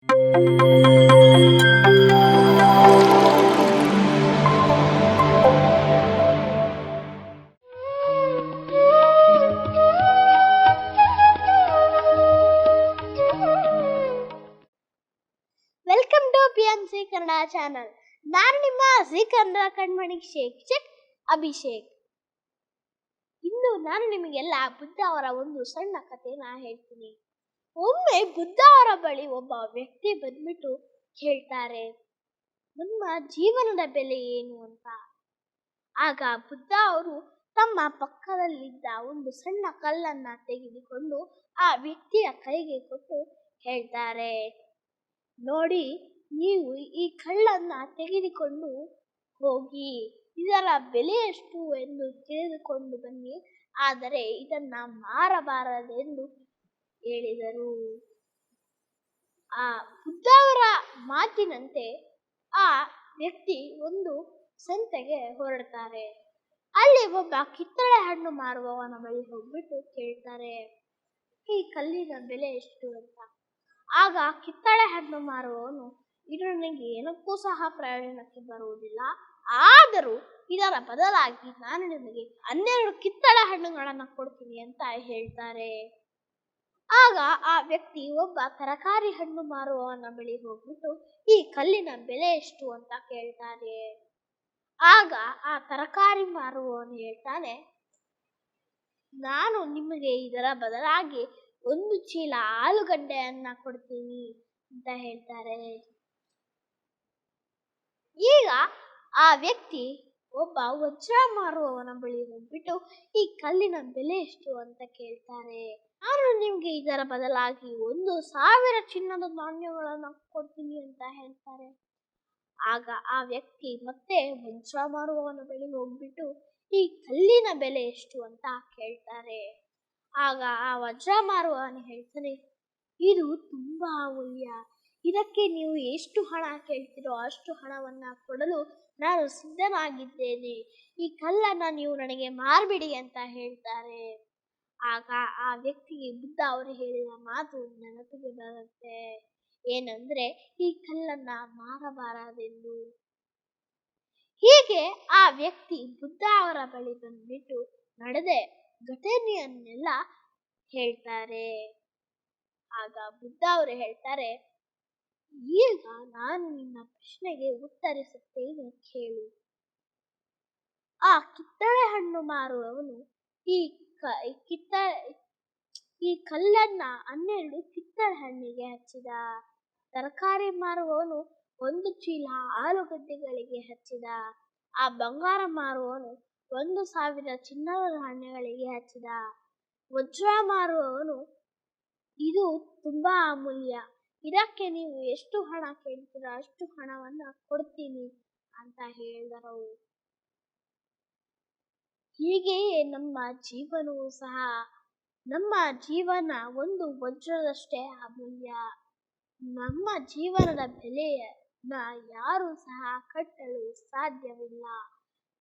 Welcome to PMC Kannada channel. ನಾನು ನಿಮ್ಮ ಜಿ ಕನ್ನಡ ಕಣ್ಮಣಿ ಶಿಕ್ಷಕ್ ಅಭಿಷೇಕ್. ಇಂದು ನಾನು ನಿಮಗೆಲ್ಲ ಬುದ್ಧ ಅವರ ಒಂದು ಸಣ್ಣ ಕಥೆನ ಹೇಳ್ತೀನಿ. ಒಮ್ಮೆ ಬುದ್ಧ ಅವರ ಬಳಿ ಒಬ್ಬ ವ್ಯಕ್ತಿ ಬಂದ್ಬಿಟ್ಟು ಕೇಳ್ತಾರೆ, ನಮ್ಮ ಜೀವನದ ಬೆಲೆ ಏನು ಅಂತ. ಆಗ ಬುದ್ಧ ಅವರು ತಮ್ಮ ಪಕ್ಕದಲ್ಲಿದ್ದ ಒಂದು ಸಣ್ಣ ಕಲ್ಲನ್ನ ತೆಗೆದುಕೊಂಡು ಆ ವ್ಯಕ್ತಿಯ ಕೈಗೆ ಕೊಟ್ಟು ಹೇಳ್ತಾರೆ, ನೋಡಿ, ನೀವು ಈ ಕಲ್ಲನ್ನ ತೆಗೆದುಕೊಂಡು ಹೋಗಿ, ಇದರ ಬೆಲೆ ಎಷ್ಟು ಎಂದು ತಿಳಿದುಕೊಂಡು ಬನ್ನಿ, ಆದರೆ ಇದನ್ನ ಮಾರಬಾರದೆಂದು ಹೇಳಿದರು. ಆ ಬುದ್ಧ ಅವರ ಮಾತಿನಂತೆ ಆ ವ್ಯಕ್ತಿ ಒಂದು ಸಂತೆಗೆ ಹೊರಡ್ತಾರೆ. ಅಲ್ಲಿ ಒಬ್ಬ ಕಿತ್ತಳೆ ಹಣ್ಣು ಮಾರುವವನ ಬಳಿ ಹೋಗ್ಬಿಟ್ಟು ಕೇಳ್ತಾರೆ, ಈ ಕಲ್ಲಿನ ಬೆಲೆ ಎಷ್ಟು ಅಂತ. ಆಗ ಕಿತ್ತಳೆ ಹಣ್ಣು ಮಾರುವವನು, ಇದು ನನಗೆ ಏನಕ್ಕೂ ಸಹ ಪ್ರಯೋಜನಕ್ಕೆ ಬರುವುದಿಲ್ಲ, ಆದರೂ ಇದರ ಬದಲಾಗಿ ನಾನು ನಿಮಗೆ 12 ಕಿತ್ತಳೆ ಹಣ್ಣುಗಳನ್ನು ಕೊಡ್ತೀನಿ ಅಂತ ಹೇಳ್ತಾರೆ. ಆಗ ಆ ವ್ಯಕ್ತಿ ಒಬ್ಬ ತರಕಾರಿ ಹಣ್ಣು ಮಾರುವವನ ಬಳಿ ಹೋಗ್ಬಿಟ್ಟು ಈ ಕಲ್ಲಿನ ಬೆಲೆ ಎಷ್ಟು ಅಂತ ಕೇಳ್ತಾರೆ. ಆಗ ಆ ತರಕಾರಿ ಮಾರುವವನು ಹೇಳ್ತಾನೆ, ನಾನು ನಿಮಗೆ ಇದರ ಬದಲಾಗಿ 1 ಚೀಲ ಆಲೂಗಡ್ಡೆಯನ್ನ ಕೊಡ್ತೀನಿ ಅಂತ ಹೇಳ್ತಾರೆ. ಈಗ ಆ ವ್ಯಕ್ತಿ ಒಬ್ಬ ವಜ್ರ ಮಾರುವವನ ಬಳಿ ಹೋಗ್ಬಿಟ್ಟು ಈ ಕಲ್ಲಿನ ಬೆಲೆ ಎಷ್ಟು ಅಂತ ಕೇಳ್ತಾರೆ. ನಾನು ನಿಮ್ಗೆ ಇದರ ಬದಲಾಗಿ 1,000 ಚಿನ್ನದ ನಾಣ್ಯಗಳನ್ನ ಕೊಡ್ತೀನಿ ಅಂತ ಹೇಳ್ತಾರೆ. ಆಗ ಆ ವ್ಯಕ್ತಿ ಮತ್ತೆ ವಜ್ರ ಮಾರುವವನ ಬಳಿ ಹೋಗ್ಬಿಟ್ಟು ಈ ಕಲ್ಲಿನ ಬೆಲೆ ಎಷ್ಟು ಅಂತ ಕೇಳ್ತಾರೆ. ಆಗ ಆ ವಜ್ರ ಮಾರುವವನು ಹೇಳ್ತಾನೆ, ಇದು ತುಂಬಾ ಅಮೂಲ್ಯ, ಇದಕ್ಕೆ ನೀವು ಎಷ್ಟು ಹಣ ಕೇಳ್ತೀರೋ ಅಷ್ಟು ಹಣವನ್ನ ಕೊಡಲು ನಾನು ಸಿದ್ಧನಾಗಿದ್ದೇನೆ, ಈ ಕಲ್ಲನ್ನ ನೀವು ನನಗೆ ಮಾರ್ಬಿಡಿ ಅಂತ ಹೇಳ್ತಾರೆ. ಆಗ ಆ ವ್ಯಕ್ತಿಗೆ ಬುದ್ಧ ಅವರು ಹೇಳಿದ ಮಾತು ನೆನಪಿಗೆ ಬರುತ್ತೆ, ಏನಂದ್ರೆ ಈ ಕಲ್ಲನ್ನ ಮಾರಬಾರದೆಂದು. ಹೀಗೆ ಆ ವ್ಯಕ್ತಿ ಬುದ್ಧ ಅವರ ಬಳಿ ಬಂದ್ಬಿಟ್ಟು ನಡೆದ ಘಟನೆಯನ್ನೆಲ್ಲ ಹೇಳ್ತಾರೆ. ಆಗ ಬುದ್ಧ ಅವರು ಹೇಳ್ತಾರೆ, ಈಗ ನಾನು ನಿನ್ನ ಪ್ರಶ್ನೆಗೆ ಉತ್ತರಿಸುತ್ತೇನೆ, ಕೇಳು. ಆ ಕಿತ್ತಳೆ ಹಣ್ಣು ಮಾರುವವನು ಈ ಕಲ್ಲನ್ನ 12 ಕಿತ್ತಳೆ ಹಣ್ಣಿಗೆ ಹಚ್ಚಿದ. ತರಕಾರಿ ಮಾರುವವನು 1 ಚೀಲ ಆಲೂಗಡ್ಡೆಗಳಿಗೆ ಹಚ್ಚಿದ. ಆ ಬಂಗಾರ ಮಾರುವವನು 1,000 ಚಿನ್ನದ ನಾಣ್ಯಗಳಿಗೆ ಹಚ್ಚಿದ. ವಜ್ರ ಮಾರುವವನು, ಇದು ತುಂಬಾ ಅಮೂಲ್ಯ, ಇದಕ್ಕೆ ನೀವು ಎಷ್ಟು ಹಣ ಕೇಳ್ತೀರೋ ಅಷ್ಟು ಹಣವನ್ನ ಕೊಡ್ತೀನಿ ಅಂತ ಹೇಳಿದರು. ಹೀಗೆಯೇ ನಮ್ಮ ಜೀವನವೂ ಸಹ, ನಮ್ಮ ಜೀವನ ಒಂದು ವಜ್ರದಷ್ಟೇ ಅಮೂಲ್ಯ. ನಮ್ಮ ಜೀವನದ ಬೆಲೆಯನ್ನ ಯಾರೂ ಸಹ ಕಟ್ಟಲು ಸಾಧ್ಯವಿಲ್ಲ.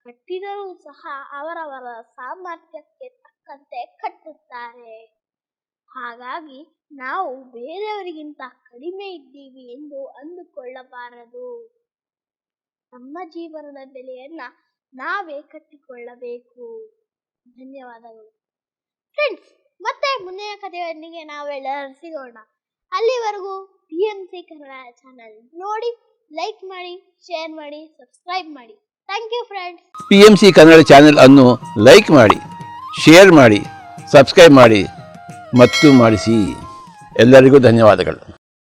ಕಟ್ಟಿದರೂ ಸಹ ಅವರವರ ಸಾಮರ್ಥ್ಯಕ್ಕೆ ತಕ್ಕಂತೆ ಕಟ್ಟುತ್ತಾರೆ. ಹಾಗಾಗಿ ನಾವು ಬೇರೆಯವರಿಗಿಂತ ಕಡಿಮೆ ಇದ್ದೀವಿ ಎಂದು ಅಂದುಕೊಳ್ಳಬಾರದು. ನಮ್ಮ ಜೀವನದ ಬೆಲೆಯನ್ನ ನಾವೇ ಕಟ್ಟಿಕೊಳ್ಳಬೇಕು. ಧನ್ಯವಾದಗಳು ಫ್ರೆಂಡ್ಸ್. ಮತ್ತೆ ಮುಂದಿನ ಕಥೆಯೊಂದಿಗೆ ನಾವೆಲ್ಲರೂ ಸಿಗೋಣ. ಅಲ್ಲಿವರೆಗೂ PMC ಕನ್ನಡ ಚಾನಲ್ ನೋಡಿ, ಲೈಕ್ ಮಾಡಿ, ಶೇರ್ ಮಾಡಿ, ಸಬ್ಸ್ಕ್ರೈಬ್ ಮಾಡಿ. Thank you friends. PMC Kannada channel ಅನ್ನು ಲೈಕ್ ಮಾಡಿ, ಶೇರ್ ಮಾಡಿ, ಸಬ್ಸ್ಕ್ರೈಬ್ ಮಾಡಿ ಮತ್ತು ಮಾಡಿಸಿ. ಎಲ್ಲರಿಗೂ ಧನ್ಯವಾದಗಳು.